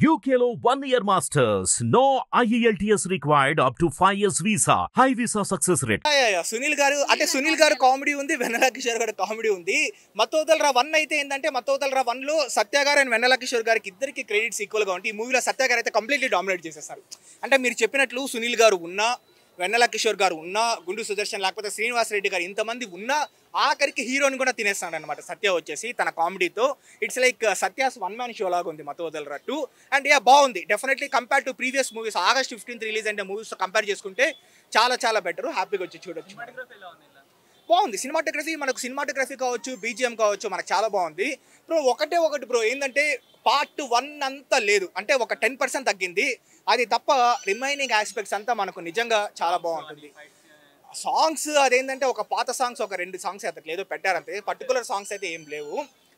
UKLO 1 year masters. No IELTS required up to 5 years visa. High visa success rate. Sunil గారు అంటే సునీల్ గారు comedy ఉంది, వెన్నెల కిషోర్ గారు కామెడీ ఉంది. మత్తోదలరా 1 అయితే ఏంటంటే మత్తోదలరా 1 లో సత్య గారు అండ్ వెన్నెల కిషోర్ గారికి ఇద్దరికి క్రెడిట్స్ ఈక్వల్ గా ఉంటాయి. ఈ మూవీలో సత్య గారు అయితే కంప్లీట్లీ డామినేట్ చేసేస్తారు. అంటే మీరు చెప్పినట్లు సునీల్ గారు ఉన్నా, వెన్నెల కిషోర్ గారు ఉన్నా, గుండు సుదర్శన్ లేకపోతే శ్రీనివాస్ రెడ్డి గారు ఇంతమంది ఉన్నా ఆఖరికి హీరోని కూడా తినేస్తాడు అనమాట సత్య వచ్చేసి తన కామెడీతో. It's like Satya's 1 man show లాగా ఉంది మత్తోదలరా 2. అండ్ బాగుంది definitely compare to previous movies. August 15th release అయిన మూవీస్ కంపేర్ చేసుకుంటే చాలా చాలా బెటర్. హ్యాపీగా వచ్చి చూడొచ్చు. బాగుంది సినిమాటోగ్రఫీ, మనకు సినిమాటోగ్రఫీ కావచ్చు, బీజిఎం కావచ్చు, మనకు చాలా బాగుంది బ్రో. ఒకటి బ్రో ఏంటంటే పార్ట్ 1 అంతా లేదు, అంటే ఒక 10% తగ్గింది. అది తప్ప రిమైనింగ్ ఆస్పెక్ట్స్ అంతా మనకు నిజంగా చాలా బాగుంటుంది. సాంగ్స్ అదేంటంటే ఒక పాత సాంగ్స్ ఒక 2 సాంగ్స్ అయితే ఏదో పెట్టారంతే, పర్టికులర్ సాంగ్స్ అయితే ఏం లేవు.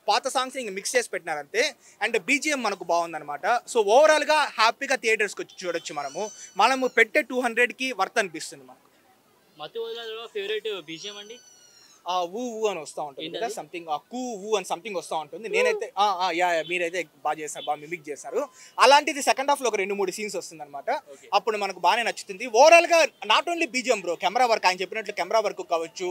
పాత సాంగ్స్ ఇంక మిక్స్ చేసి పెట్టినారంతే. అండ్ బీజిఎం మనకు బాగుందన్నమాట. సో ఓవరాల్గా హ్యాపీగా థియేటర్స్కి వచ్చి చూడొచ్చు. మనము పెట్టే 200కి వర్త్ అనిపిస్తుంది మనకు. మత్తోదలరా ఫేవరెట్ బీజిఎం అండి? ఊ అని వస్తూ ఉంటుంది కదా, సంథింగ్ కూ ఊ అని సంథింగ్ వస్తూ ఉంటుంది. నేనైతే మీరైతే బాగా చేస్తారు, బాగా మిమిక్ చేస్తారు. అలాంటిది సెకండ్ హాఫ్లో ఒక 2-3 సీన్స్ వస్తుంది అనమాట. అప్పుడు మనకు బాగానే నచ్చుతుంది. ఓవరాల్గా not only BGM bro, camera work ఆయన చెప్పినట్లు కెమెరా వర్క్ కావచ్చు,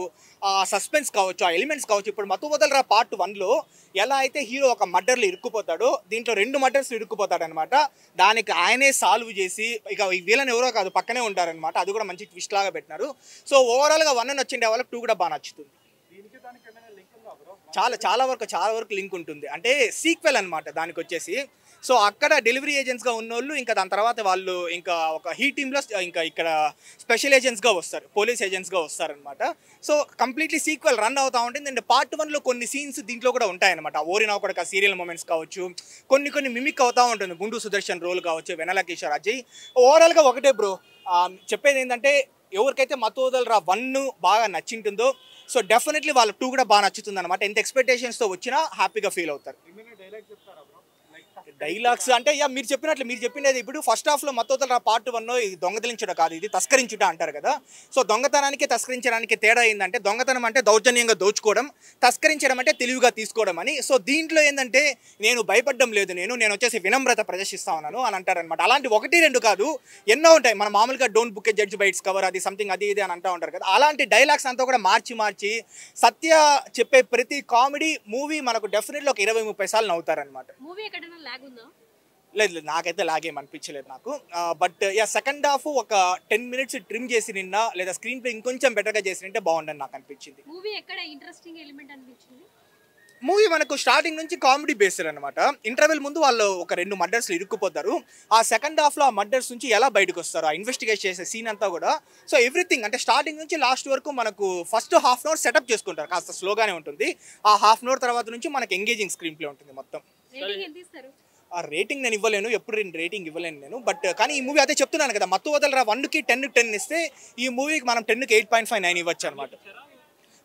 సస్పెన్స్ కావచ్చు, ఆ ఎలిమెంట్స్ కావచ్చు. ఇప్పుడు మత్తోదలరా పార్ట్ 1లో ఎలా అయితే హీరో ఒక మర్డర్లో ఇరుక్కుపోతాడో, దీంట్లో 2 మర్డర్స్ ఇరుక్కుపోతాడు అనమాట. దానికి ఆయనే సాల్వ్ చేసి ఇక వీళ్ళని ఎవరో కాదు పక్కనే ఉంటారనమాట. అది కూడా మంచి ట్విస్ట్ లాగా పెట్టినారు. సో ఓవరాల్గా 1 నచ్చిండే వాళ్ళకి 2 కూడా బాగా నచ్చుతుంది. చాలా వరకు లింక్ ఉంటుంది. అంటే సీక్వెల్ అనమాట దానికి వచ్చేసి. సో అక్కడ డెలివరీ ఏజెంట్స్గా ఉన్నోళ్ళు ఇంకా దాని తర్వాత వాళ్ళు ఇంకా ఒక హీ టీంలో ఇంకా ఇక్కడ స్పెషల్ ఏజెంట్స్గా వస్తారు, పోలీస్ ఏజెంట్స్గా వస్తారనమాట. సో కంప్లీట్లీ సీక్వెల్ రన్ అవుతూ ఉంటుంది. అండ్ పార్ట్ 1లో కొన్ని సీన్స్ దీంట్లో కూడా ఉంటాయన్నమాట. ఓరినా కూడా సీరియల్ మూమెంట్స్ కావచ్చు, కొన్ని మిమిక్ అవుతూ ఉంటుంది. గుండు సుదర్శన్ రోల్ కావచ్చు, వెన్నెల కిషోర్, అజయ్. ఓవరాల్గా ఒకటే బ్రో, చెప్పేది ఏంటంటే ఎవరికైతే మత్తోదలరా 1 బాగా నచ్చింటుందో సో డెఫినెట్లీ వాళ్ళ 2 కూడా బాగా నచ్చుతుంది అనమాట. ఎంత ఎక్స్పెక్టేషన్స్తో వచ్చినా హ్యాపీగా ఫీల్ అవుతారు. డైలాగ్స్ అంటే మీరు చెప్పినది ఇప్పుడు ఫస్ట్ హాఫ్లో మత్తోదలరా పార్ట్ 1 ఇది దొంగతలించడం కాదు, ఇది తస్కరించుట అంటారు కదా. సో దొంగతనానికి తస్కరించడానికి తేడా ఏంటంటే దొంగతనం అంటే దౌర్జన్యంగా దోచుకోవడం, తస్కరించడం అంటే తెలివిగా తీసుకోవడం అని. సో దీంట్లో ఏంటంటే నేను భయపడడం లేదు, నేను వచ్చేసి వినమ్రత ప్రదర్శిస్తా ఉన్నాను అని అంటారనమాట. అలాంటి 1-2 కాదు, ఎన్నో ఉంటాయి. మన మామూలుగా don't book A judge by its cover, అది సంథింగ్ అది ఇది అని అంటూ ఉంటారు కదా. అలాంటి డైలాగ్స్ అంతా కూడా మార్చి సత్య చెప్పే ప్రతి కామెడీ మూవీ మనకు డెఫినెట్లీ ఒక 20-30 సార్లు నవ్వుతారనమాట. లేదు నాకైతే లాగేం అనిపించలేదు నాకు. బట్ సెకండ్ హాఫ్ ఒక 10 minutes ట్రిమ్ చేసి నిన్న లేదా స్క్రీన్ ప్లే ఇంకొంచెం బెటర్గా చేసినంటే బాగుండని నాకు అనిపించింది. మూవీ మనకు స్టార్టింగ్ నుంచి కామెడీ బేస్డ్ అనమాట. ఇంటర్వెల్ ముందు వాళ్ళు ఒక 2 మర్డర్స్ ఇరుక్కుపోతారు. ఆ సెకండ్ హాఫ్లో ఆ మర్డర్స్ నుంచి ఎలా బయటకు వస్తారు, ఆ ఇన్వెస్టిగేట్ చేసే సీన్ అంతా కూడా. సో ఎవ్రీథింగ్ అంటే స్టార్టింగ్ నుంచి లాస్ట్ వరకు మనకు ఫస్ట్ ½ అవర్ సెటప్ చేసుకుంటారు, కాస్త స్లోగానే ఉంటుంది. ఆ ½ అవర్ తర్వాత నుంచి మనకు ఎంగేజింగ్ స్క్రీన్ ప్లే ఉంటుంది మొత్తం. ఆ రేటింగ్ నేను ఇవ్వలేను, ఎప్పుడు రేటింగ్ ఇవ్వలేను నేను. బట్ కానీ ఈ మూవీ అదే చెప్తున్నాను కదా, మత్తోదలరా 1కి 10 ఇస్తే ఈ మూవీకి మనం 10కి 8.5-9 ఇవ్వచ్చు అనమాట.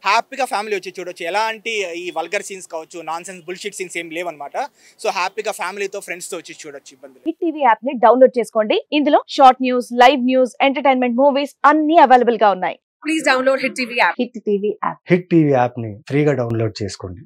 హ్యాపీగా ఫ్యామిలీ వచ్చి చూడొచ్చు. ఎలాంటి ఈ వల్గర్ సీన్స్ కావచ్చు, నాన్ సెన్స్ బుల్షిట్ సీన్స్ ఏం లేవన్నమాట. సో హ్యాపీగా ఫ్యామిలీతో ఫ్రెండ్స్తో వచ్చి చూడొచ్చు. ఇబ్బంది. హిట్ టీవీ యాప్ ని డౌన్లోడ్ చేసుకోండి. ఇందులో short news, live news, entertainment movies అన్ని అవైలబుల్ గా ఉన్నాయి. Please download hit TV app. Hit TV app ని ఫ్రీగా డౌన్లోడ్ చేసుకోండి.